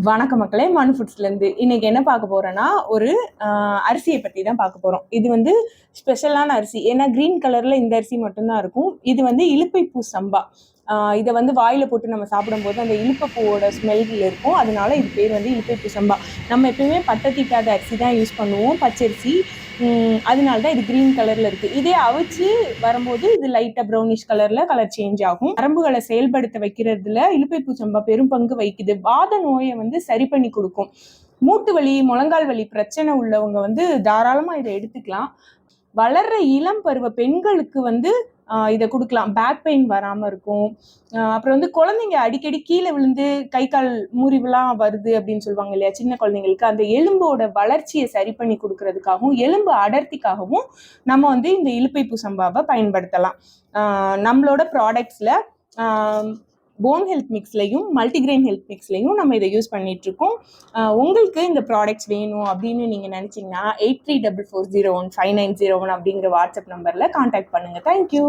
வணக்க மக்களே, மனு ஃபுட்ஸ்லேருந்து இன்னைக்கு என்ன பார்க்க போறோன்னா ஒரு அரிசியை பற்றி தான் பார்க்க போகிறோம். இது வந்து ஸ்பெஷலான அரிசி. ஏன்னா க்ரீன் கலரில் இந்த அரிசி மட்டும்தான் இருக்கும். இது வந்து இலுப்பைப்பூ சம்பா. இதை வந்து வாயில் போட்டு நம்ம சாப்பிடும்போது அந்த இலுப்பப்பூவோட ஸ்மெல் இருக்கும். அதனால இது பேர் வந்து இலுப்பைப்பூ சம்பா. நம்ம எப்பயுமே பட்டை தீட்டாத அரிசி தான் யூஸ் பண்ணுவோம், பச்சரிசி. அதனால தான் இது க்ரீன் கலரில் இருக்குது. இதே அவிச்சு வரும்போது இது லைட்டாக ப்ரௌனிஷ் கலரில் கலர் சேஞ்ச் ஆகும். நரம்புகளை செயல்படுத்த வைக்கிறதுல இலுப்பைப்பூ சம்பா பெரும் பங்கு வகிக்குது. வாத நோயை வந்து சரி பண்ணி கொடுக்கும். மூட்டு வலி, முழங்கால் வலி பிரச்சனை உள்ளவங்க வந்து தாராளமாக இதை எடுத்துக்கலாம். வளர்ற இளம் பருவ பெண்களுக்கு வந்து இதை கொடுக்கலாம். பேக் பெயின் வராமல் இருக்கும். அப்புறம் வந்து குழந்தைங்க அடிக்கடி கீழே விழுந்து கை கால் முறிவுலாம் வருது அப்படின்னு சொல்லுவாங்க இல்லையா, சின்ன குழந்தைங்களுக்கு அந்த எலும்போட வளர்ச்சியை சரி பண்ணி கொடுக்கறதுக்காகவும் எலும்பு அடர்த்திக்காகவும் நம்ம வந்து இந்த இலுப்பைப்பூ சம்பாவை பயன்படுத்தலாம். நம்மளோட ப்ராடக்ட்ஸில் போன் ஹெல்த் மிக்ஸ்லையும் மல்டிகிரெயின் ஹெல்த் மிக்ஸ்லையும் நம்ம இதை யூஸ் பண்ணிட்டு இருக்கோம். உங்களுக்கு இந்த ப்ராடக்ட்ஸ் வேணும் அப்படின்னு நீங்கள் நினச்சிங்கன்னா 8344015901 அப்படிங்கிற வாட்ஸ்அப் நம்பரில் கான்டாக்ட் பண்ணுங்கள். தேங்க்யூ.